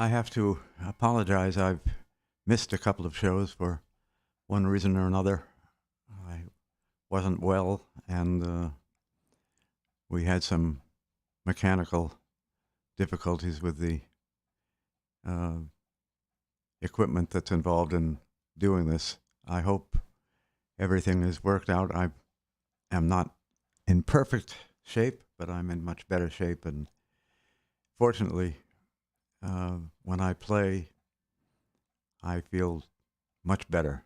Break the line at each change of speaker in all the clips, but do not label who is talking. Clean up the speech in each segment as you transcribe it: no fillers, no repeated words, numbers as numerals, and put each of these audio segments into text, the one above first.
I have to apologize. I've missed a couple of shows for one reason or another. I wasn't well, and we had some mechanical difficulties with the uh, equipment that's involved in doing this. I hope everything is worked out. I am not in perfect shape, but I'm in much better shape. And fortunately, when I play, I feel much better.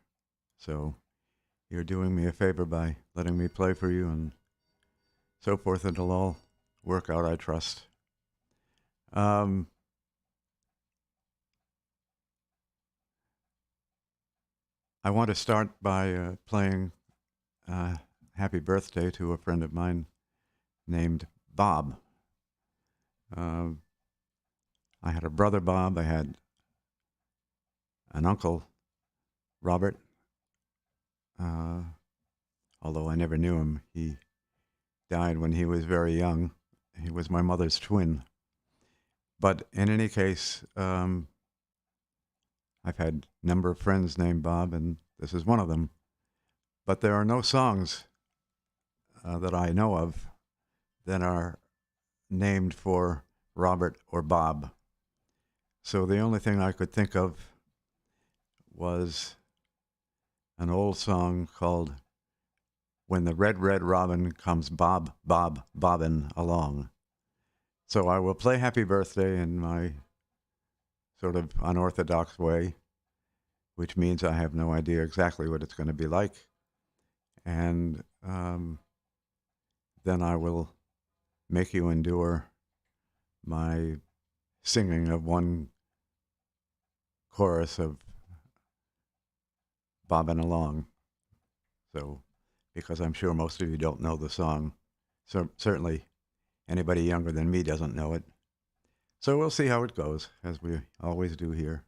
So you're doing me a favor by letting me play for you and so forth, and it'll all work out, I trust. Um, I want to start by playing Happy Birthday to a friend of mine named Bob. I had a brother, Bob. I had an uncle, Robert. Although I never knew him, he died when he was very young. He was my mother's twin. But in any case, I've had a number of friends named Bob, and this is one of them. But there are no songs that I know of that are named for Robert or Bob. So the only thing I could think of was an old song called When the Red, Red Robin Comes Bob, Bob, Bobbin' Along. So I will play Happy Birthday in my sort of unorthodox way, which means I have no idea exactly what it's going to be like. And then I will make you endure my singing of one chorus of Bobbin' Along. So, because I'm sure most of you don't know the song, so certainly anybody younger than me doesn't know it. So we'll see how it goes, as we always do here.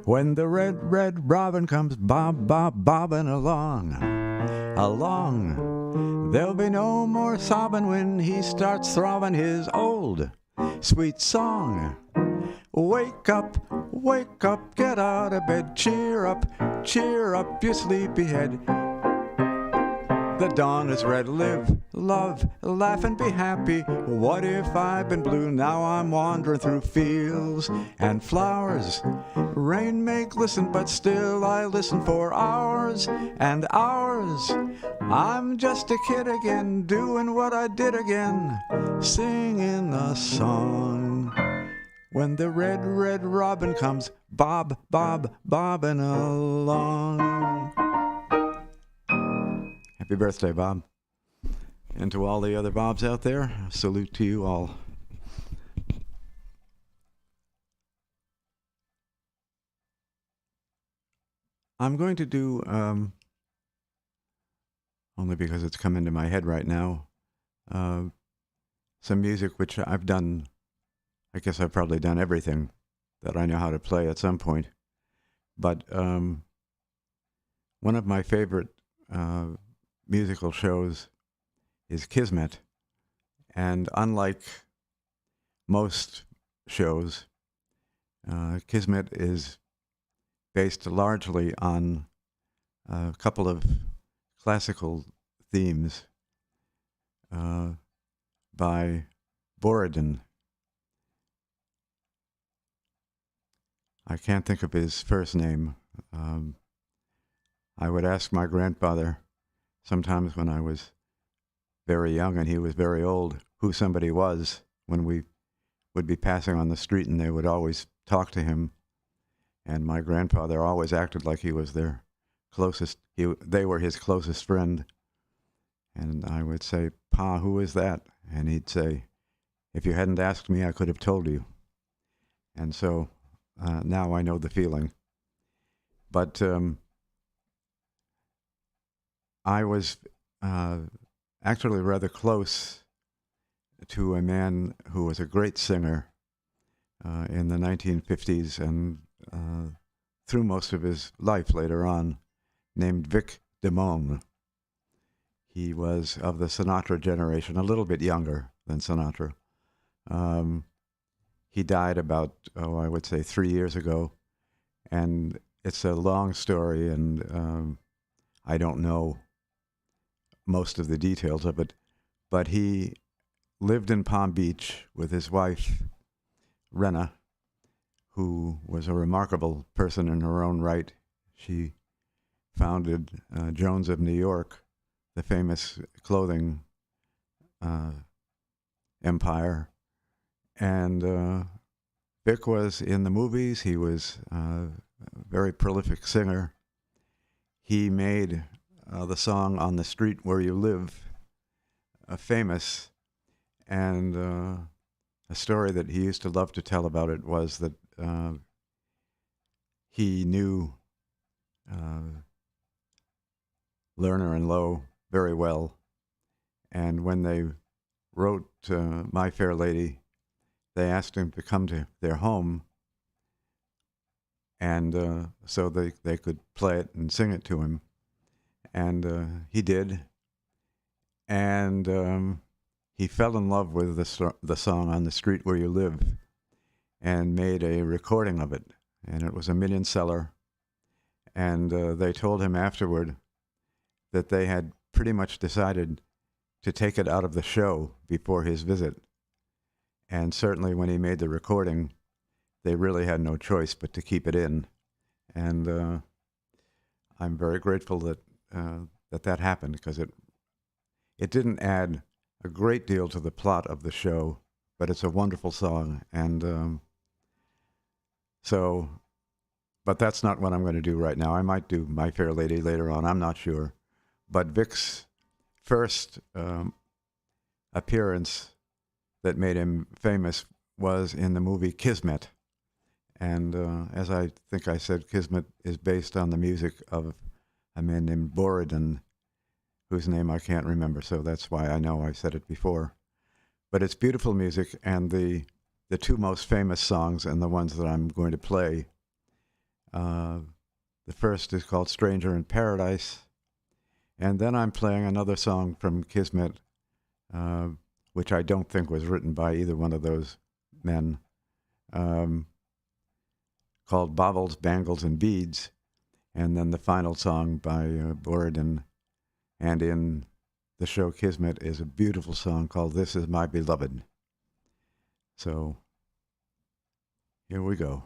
When the red, red robin comes bob, bob, bobbing along, along, there'll be no more sobbing when he starts throbbing his old sweet song. Wake up, get out of bed, cheer up, you sleepyhead. The dawn is red. Live, love, laugh, and be happy. What if I've been blue? Now I'm wandering through fields and flowers. Rain may glisten, but still I listen for hours and hours. I'm just a kid again, doing what I did again, singing a song. When the red, red robin comes bob, bob, bobbing along. Happy birthday, Bob. And to all the other Bobs out there, salute to you all. I'm going to do, only because it's come into my head right now, some music which I've done. I guess I've probably done everything that I know how to play at some point. But one of my favorite musical shows is Kismet. And unlike most shows, Kismet is based largely on a couple of classical themes by Borodin. I can't think of his first name. I would ask my grandfather sometimes when I was very young and he was very old who somebody was when we would be passing on the street, and they would always talk to him. And my grandfather always acted like he was their closest, they were his closest friend. And I would say, "Pa, who is that?" And he'd say, "If you hadn't asked me, I could have told you." And so now I know the feeling. But I was actually rather close to a man who was a great singer in the 1950s and through most of his life later on, named Vic Damone. He was of the Sinatra generation, a little bit younger than Sinatra. He died about, I would say 3 years ago, and it's a long story, and I don't know most of the details of it, but he lived in Palm Beach with his wife, Rena, who was a remarkable person in her own right. She founded Jones of New York, the famous clothing empire. And Vic was in the movies. He was a very prolific singer. He made the song "On the Street Where You Live" famous. And a story that he used to love to tell about it was that he knew Lerner and Lowe very well. And when they wrote My Fair Lady, they asked him to come to their home, and so they could play it and sing it to him. And he did. And he fell in love with the song "On the Street Where You Live" and made a recording of it. And it was a million seller. And they told him afterward that they had pretty much decided to take it out of the show before his visit. And certainly when he made the recording, they really had no choice but to keep it in. And I'm very grateful that that happened, because it didn't add a great deal to the plot of the show, but it's a wonderful song. And but that's not what I'm going to do right now. I might do My Fair Lady later on, I'm not sure. But Vic's first appearance that made him famous was in the movie Kismet. And as I think I said, Kismet is based on the music of a man named Borodin, whose name I can't remember, so that's why I know I said it before. But it's beautiful music, and the two most famous songs, and the ones that I'm going to play, the first is called Stranger in Paradise, and then I'm playing another song from Kismet, which I don't think was written by either one of those men, called Baubles, Bangles, and Beads, and then the final song by Borodin, And in the show Kismet is a beautiful song called This Is My Beloved. So here we go.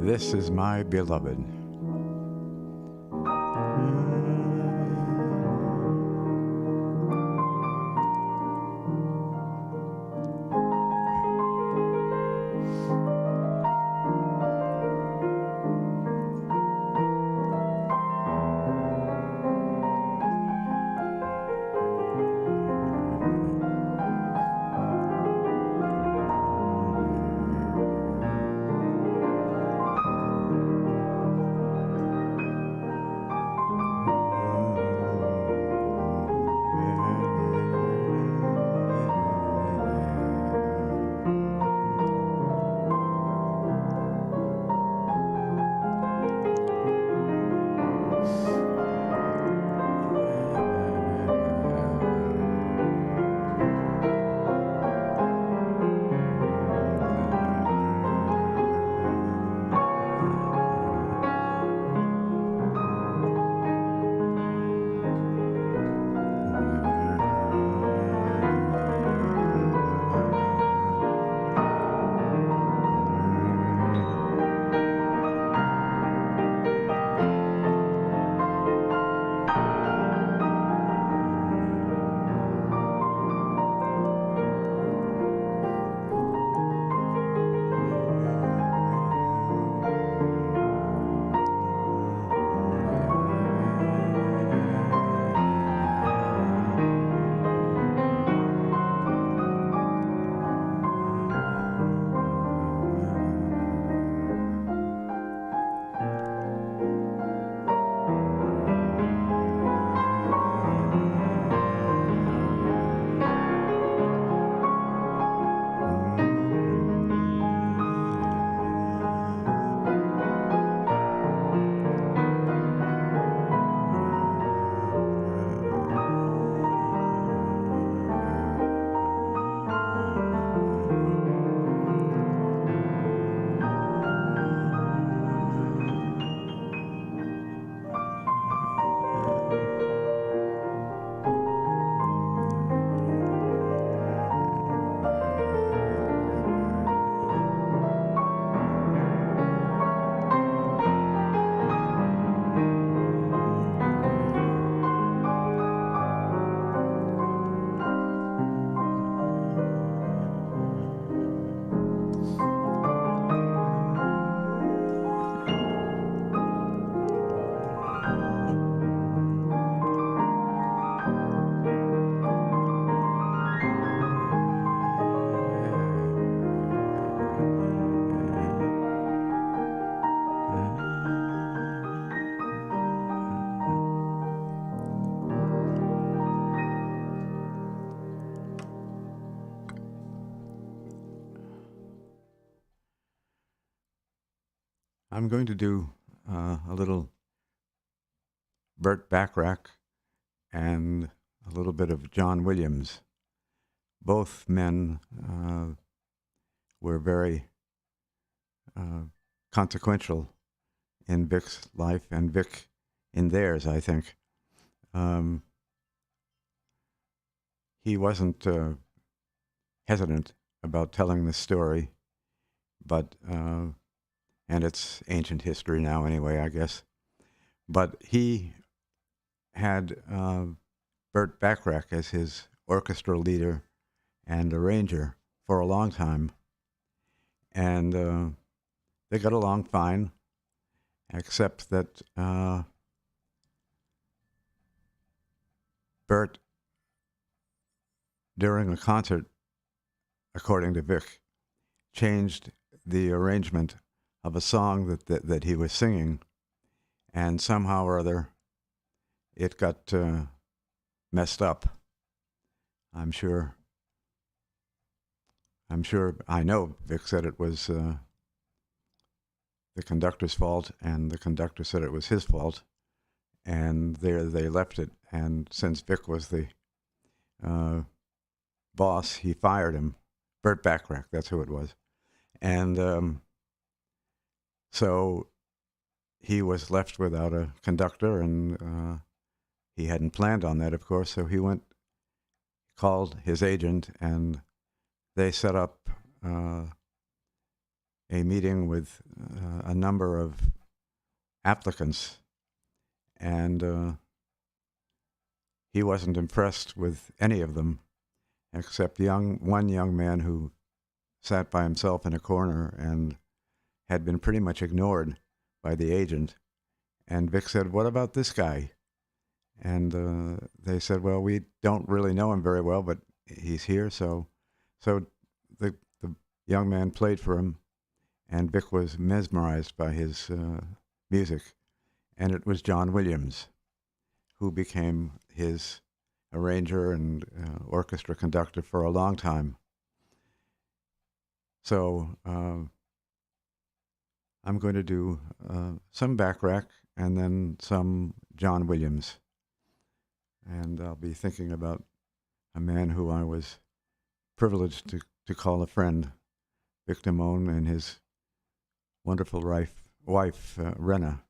This is my beloved. I'm going to do a little Burt Bacharach and a little bit of John Williams. Both men were very consequential in Vic's life and Vic in theirs, I think. He wasn't hesitant about telling the story, but and it's ancient history now anyway, I guess. But he had Burt Bacharach as his orchestra leader and arranger for a long time, and they got along fine, except that Burt, during a concert, according to Vic, changed the arrangement of a song that he was singing, and somehow or other it got messed up. I know Vic said it was the conductor's fault, and the conductor said it was his fault, and there they left it. And since Vic was the boss, he fired him. Burt Bacharach, that's who it was. And so he was left without a conductor, and he hadn't planned on that, of course, so he called his agent, and they set up a meeting with a number of applicants, and he wasn't impressed with any of them, except one young man who sat by himself in a corner and had been pretty much ignored by the agent. And Vic said, "What about this guy?" And they said, "Well, we don't really know him very well, but he's here." So the young man played for him, and Vic was mesmerized by his music. And it was John Williams who became his arranger and orchestra conductor for a long time. So I'm going to do some Bacharach and then some John Williams. And I'll be thinking about a man who I was privileged to call a friend, Vic Damone, and his wonderful wife, Rena.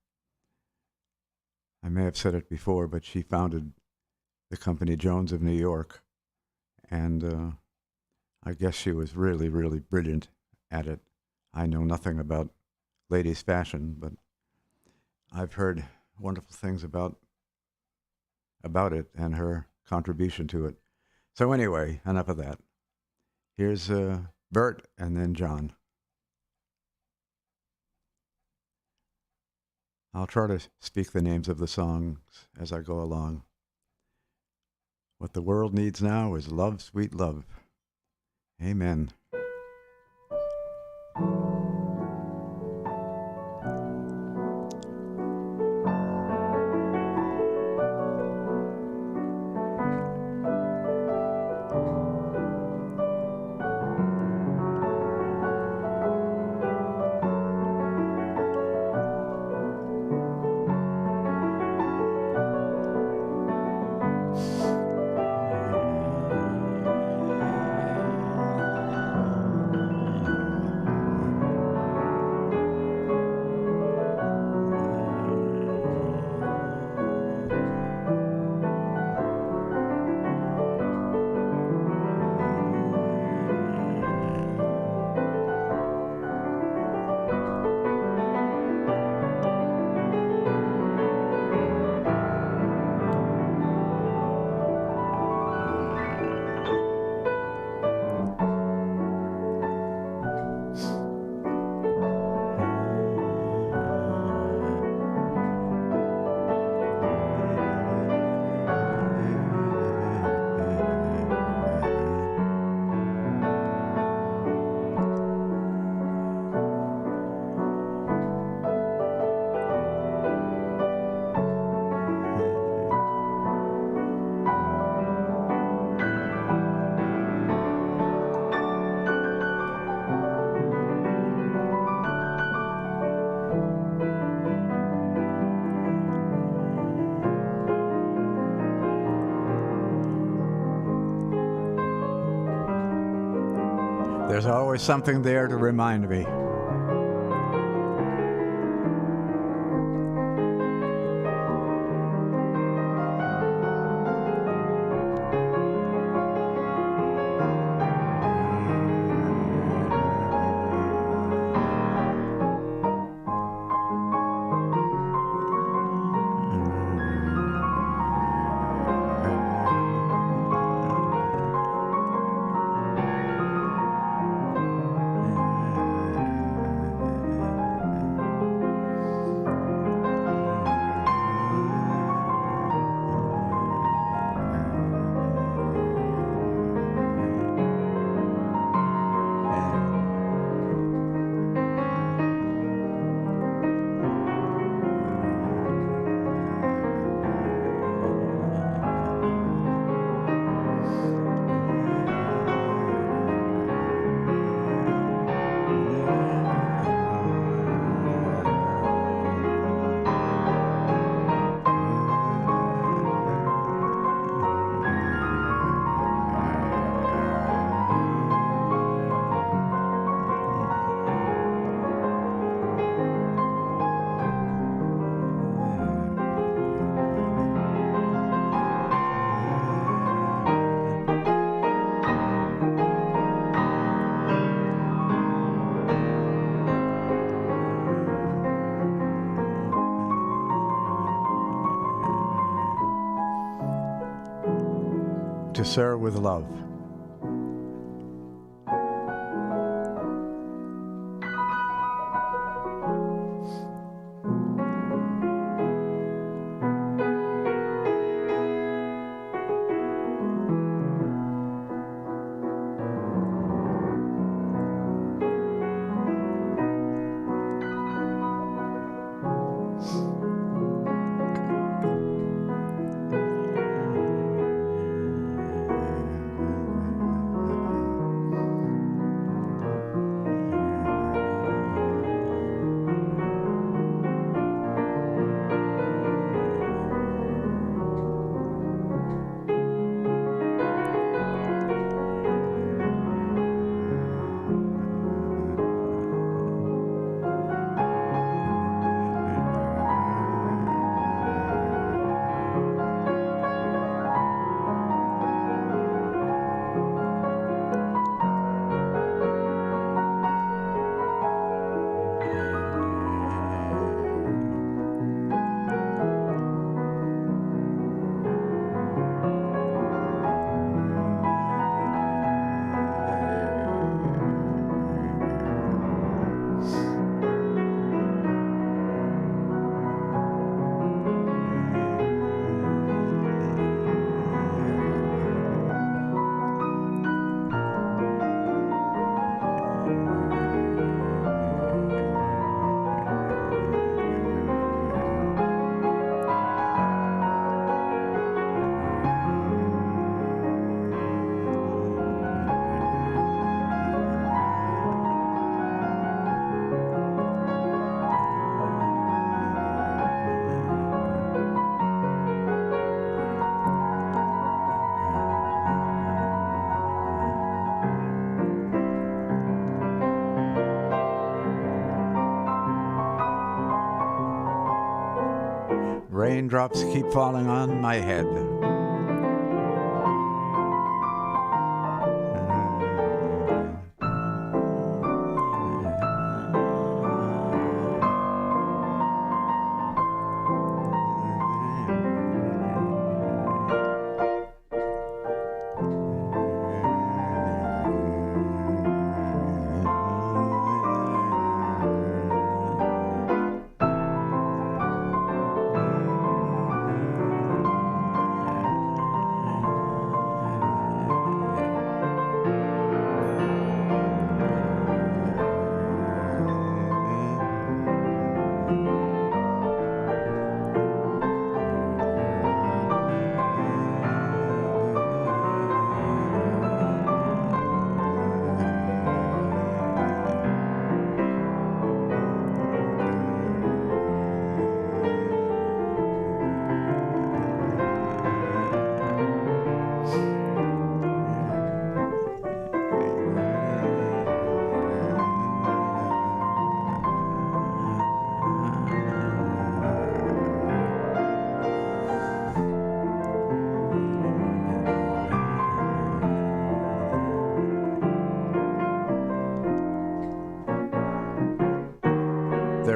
I may have said it before, but she founded the company Jones of New York, and I guess she was really, really brilliant at it. I know nothing about ladies' fashion, but I've heard wonderful things about it and her contribution to it. So anyway, enough of that. Here's Burt and then John. I'll try to speak the names of the songs as I go along. What the world needs now is love, sweet love. Amen. There's always something there to remind me. To serve with love. Raindrops keep falling on my head.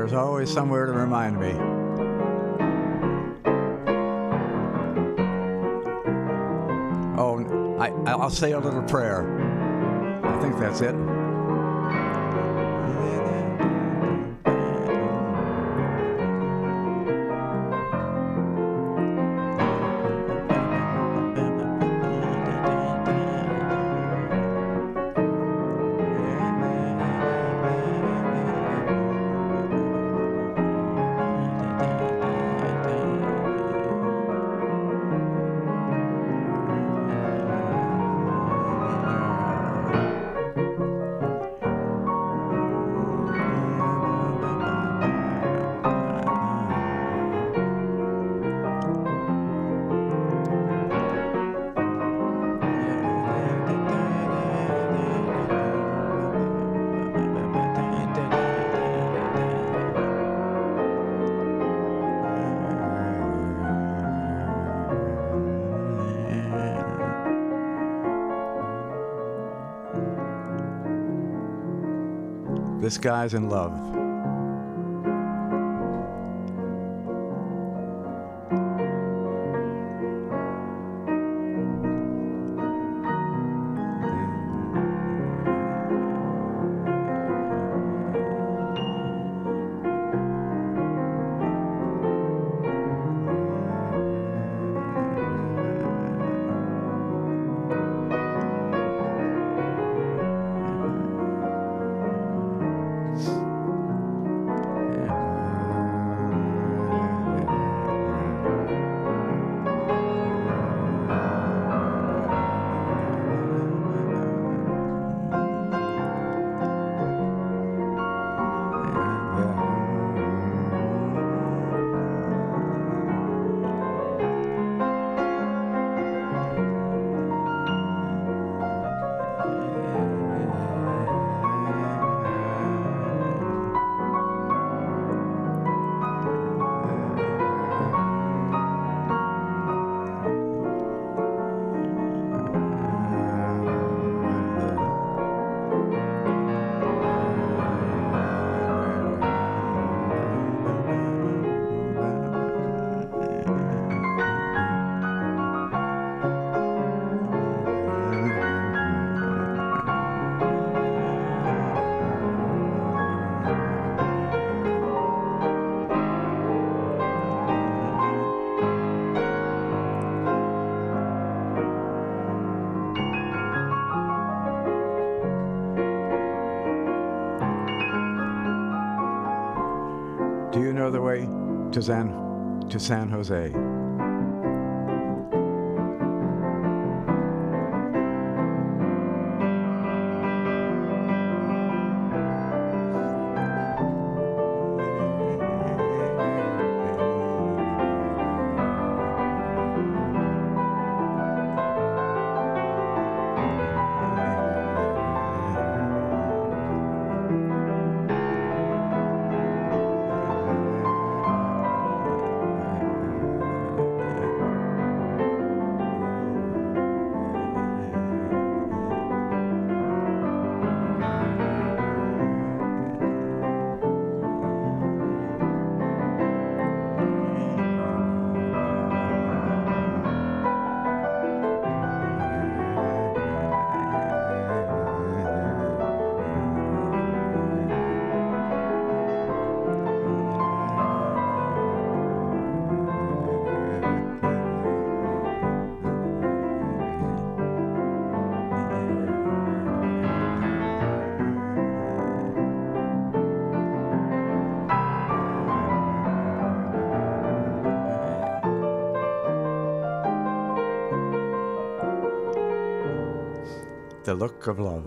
there's always somewhere to remind me. Oh, I'll say a little prayer. I think that's it. This guy's in love. Do you know the way to San Jose? The look of love.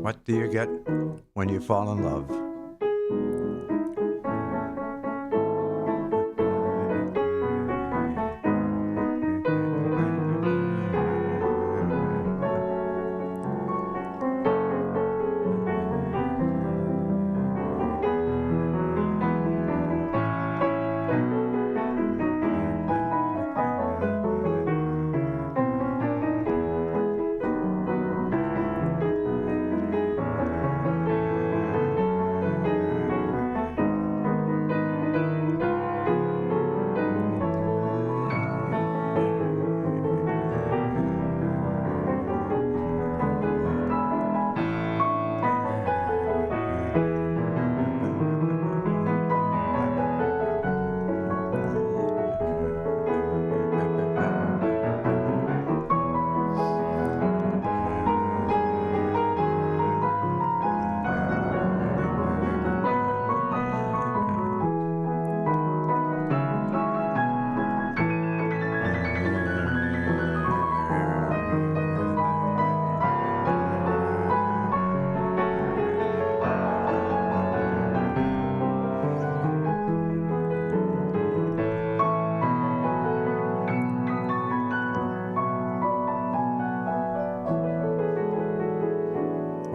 What do you get when you fall in love?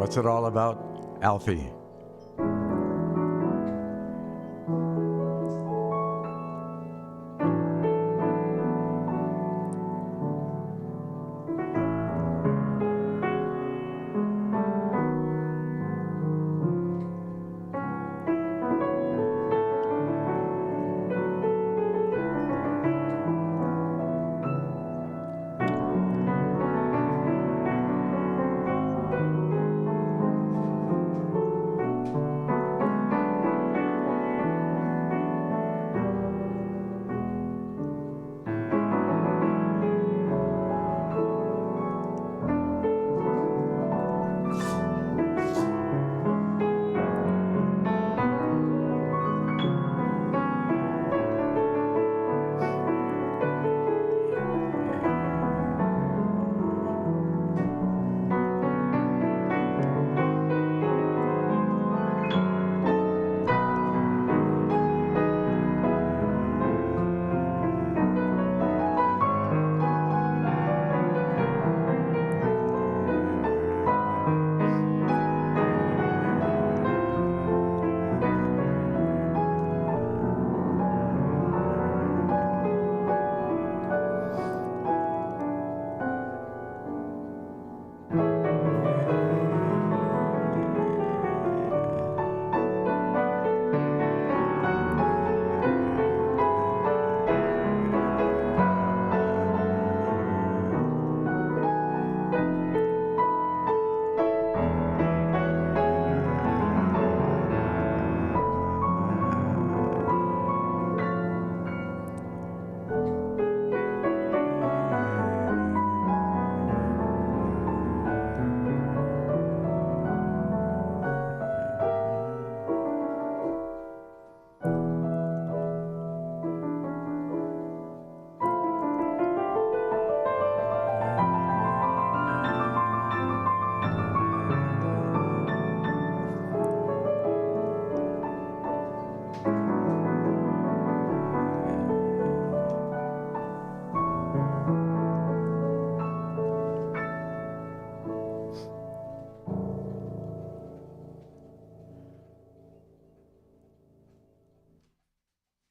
What's it all about, Alfie?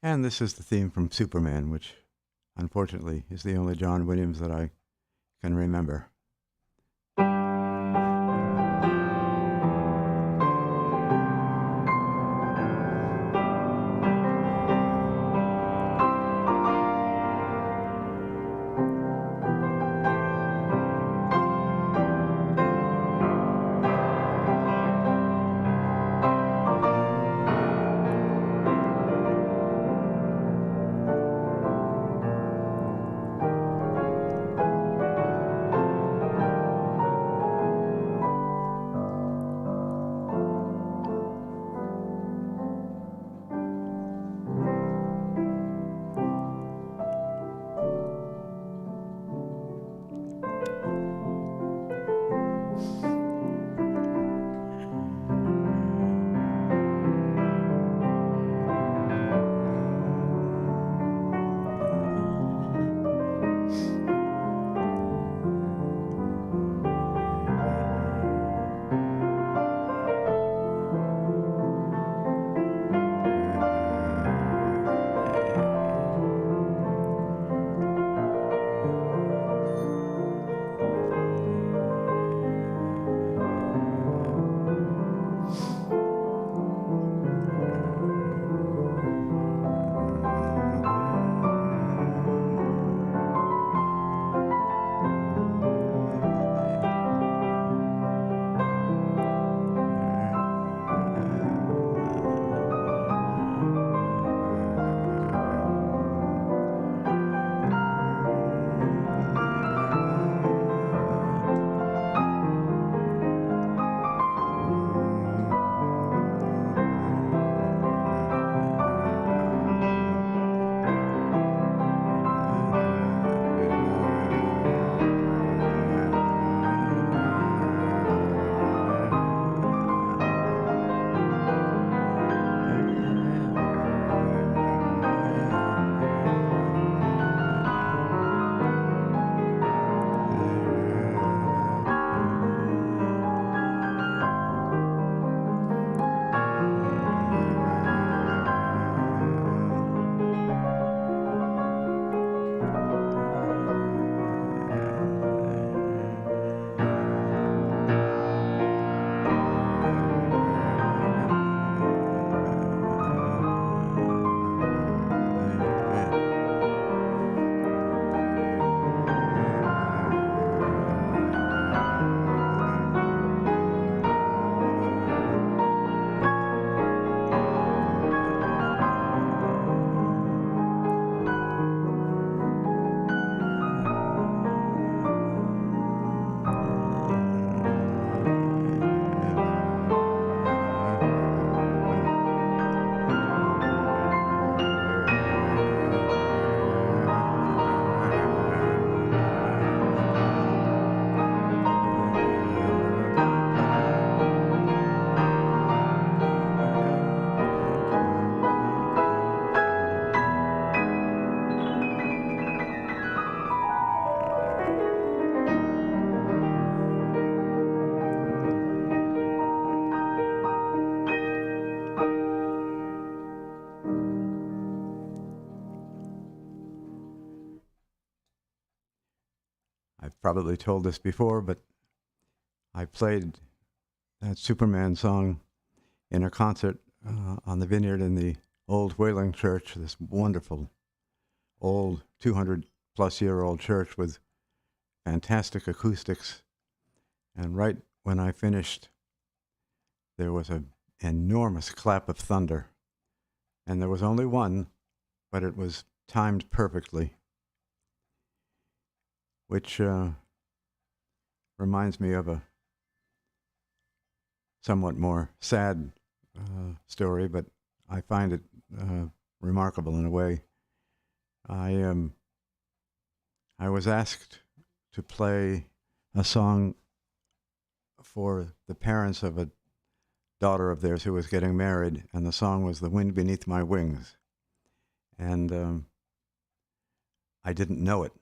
And this is the theme from Superman, which unfortunately is the only John Williams that I can remember. probably told this before, but I played that Superman song in a concert on the vineyard in the old Whaling Church, this wonderful old 200-plus-year-old church with fantastic acoustics. And right when I finished, there was an enormous clap of thunder. And there was only one, but it was timed perfectly, which reminds me of a somewhat more sad story, but I find it remarkable in a way. I was asked to play a song for the parents of a daughter of theirs who was getting married, and the song was "The Wind Beneath My Wings." And I didn't know it,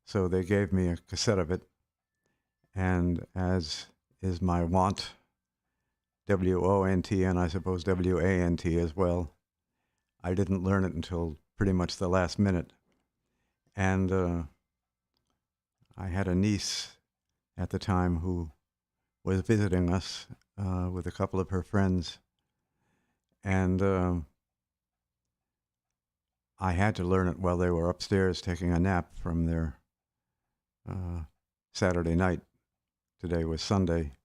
so they gave me a cassette of it, and as is my wont, W-O-N-T, and I suppose W-A-N-T as well, I didn't learn it until pretty much the last minute. And I had a niece at the time who was visiting us with a couple of her friends, and I had to learn it while they were upstairs taking a nap from their Saturday night. Today was Sunday.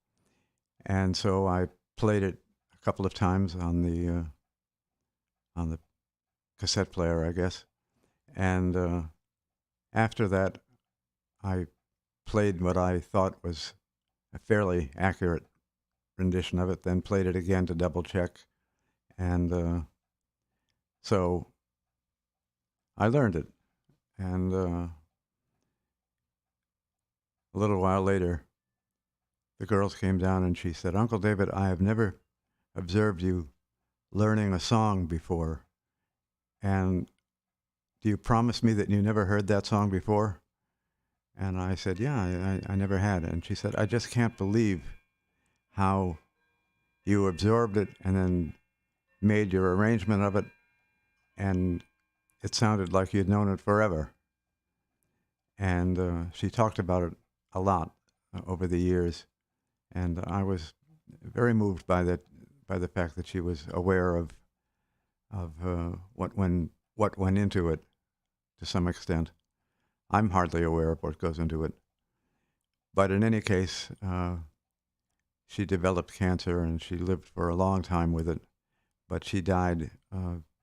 And so I played it a couple of times on the cassette player, I guess. And after that, I played what I thought was a fairly accurate rendition of it, then played it again to double check. And so I learned it. And a little while later, the girls came down and she said, "Uncle David, I have never observed you learning a song before. And do you promise me that you never heard that song before?" And I said, "Yeah, I never had." And she said, "I just can't believe how you absorbed it and then made your arrangement of it, and it sounded like you'd known it forever." And she talked about it a lot over the years, and I was very moved by that, by the fact that she was aware of what went into it to some extent. I'm hardly aware of what goes into it. But in any case, she developed cancer and she lived for a long time with it, but she died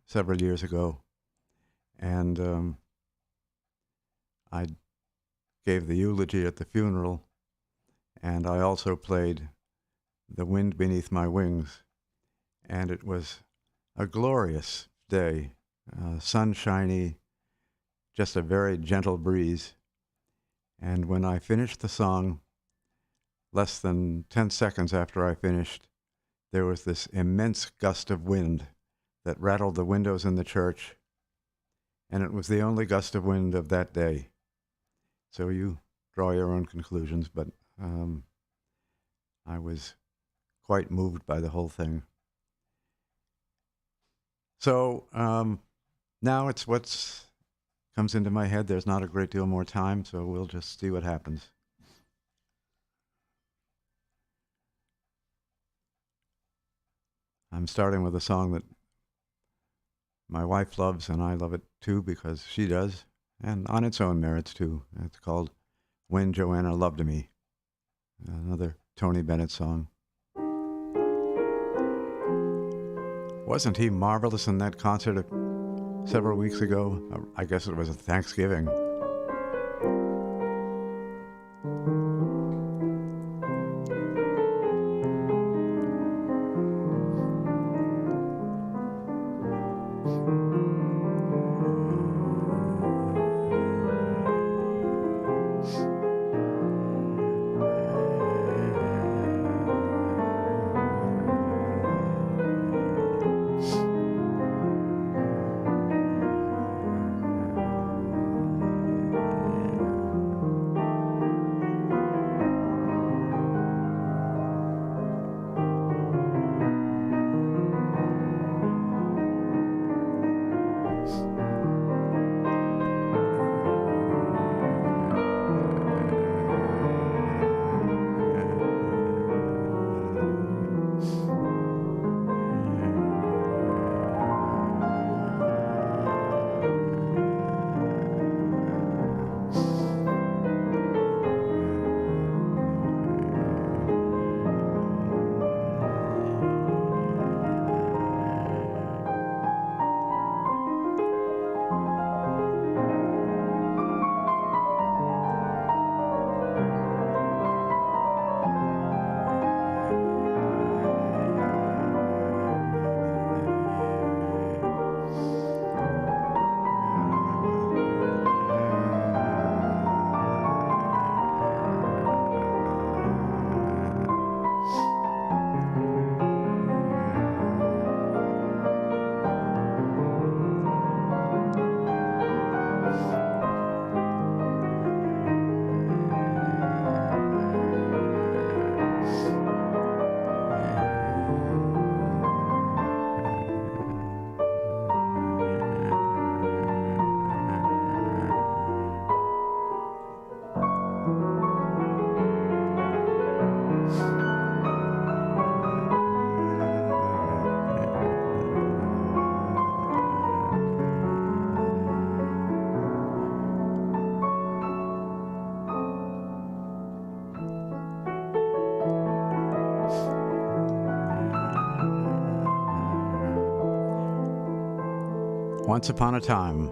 several years ago. And I gave the eulogy at the funeral, and I also played "The Wind Beneath My Wings." And it was a glorious day, sunshiny, just a very gentle breeze. And when I finished the song, less than 10 seconds after I finished, there was this immense gust of wind that rattled the windows in the church, and it was the only gust of wind of that day. So you draw your own conclusions, but I was quite moved by the whole thing. So now it's what's comes into my head. There's not a great deal more time, so we'll just see what happens. I'm starting with a song that my wife loves, and I love it too because she does, and on its own merits too. It's called "When Joanna Loved Me," another Tony Bennett song. Wasn't he marvelous in that concert several weeks ago? I guess it was at Thanksgiving. Once Upon a Time.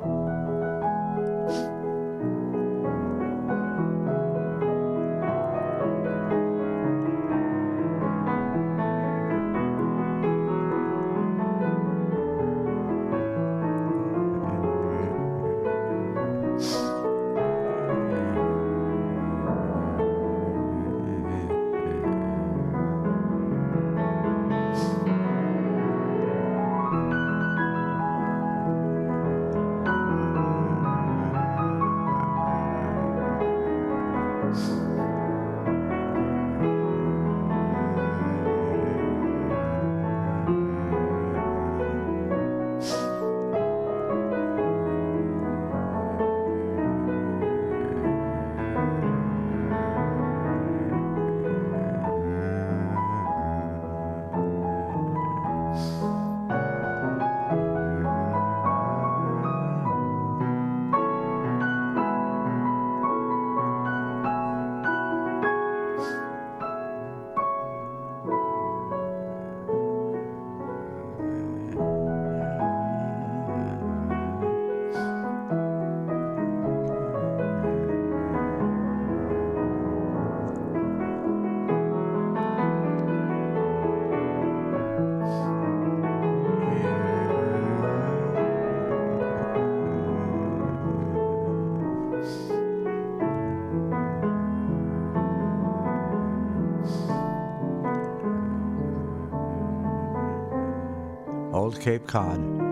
Old Cape Cod.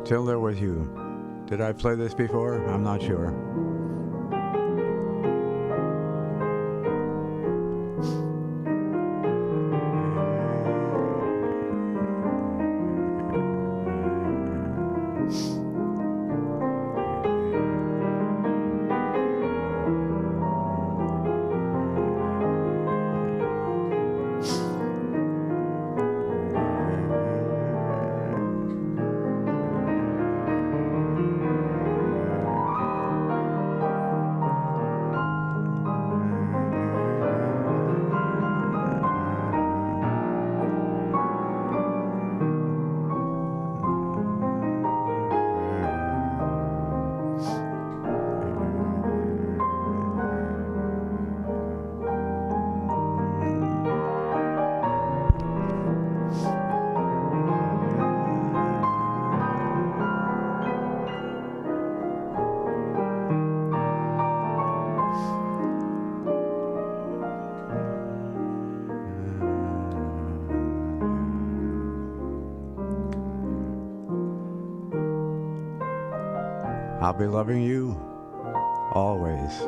Till There Was You. Did I play this before? I'm not sure. I'll be loving you always.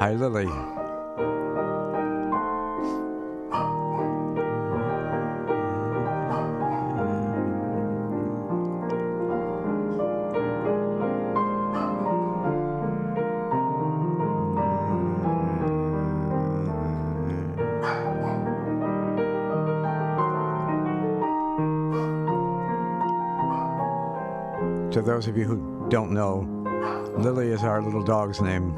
Hi, Lily. To those of you who don't know, Lily is our little dog's name.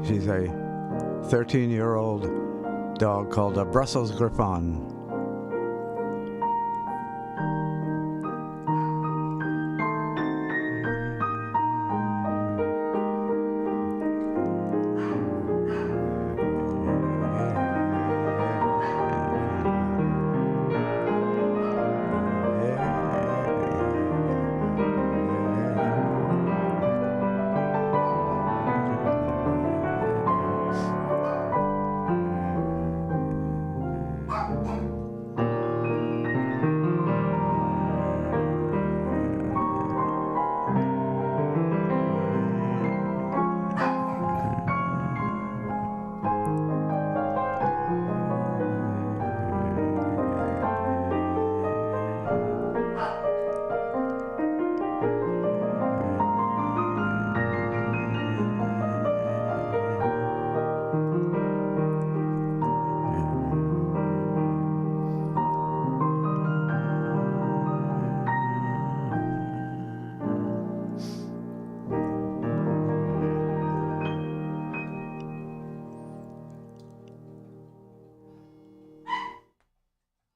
She's a 13-year-old dog called a Brussels Griffon.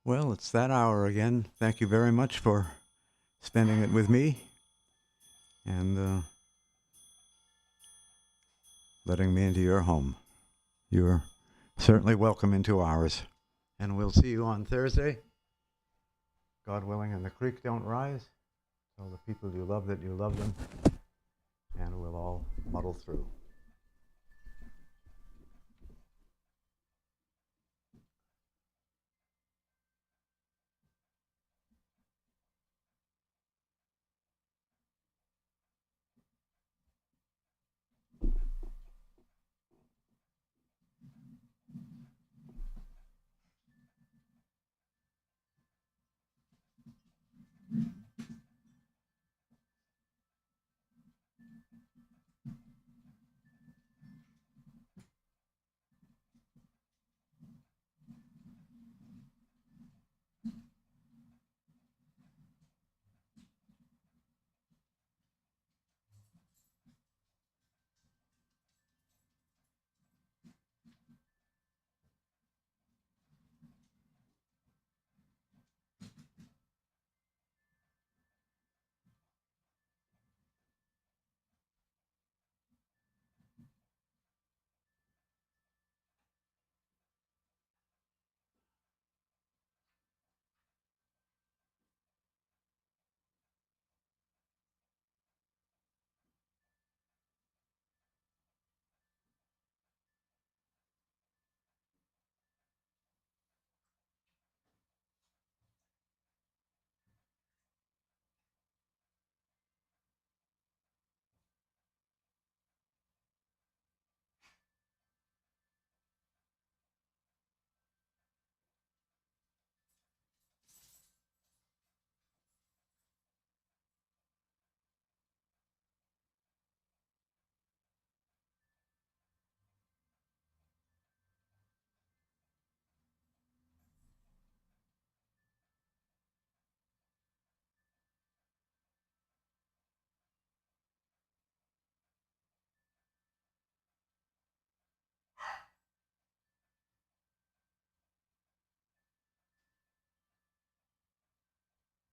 Well, it's that hour again. Thank you very much for spending it with me and letting me into your home. You're certainly welcome into ours. And we'll see you on Thursday, God willing, and the creek don't rise. Tell the people you love that you love them, and we'll all muddle through.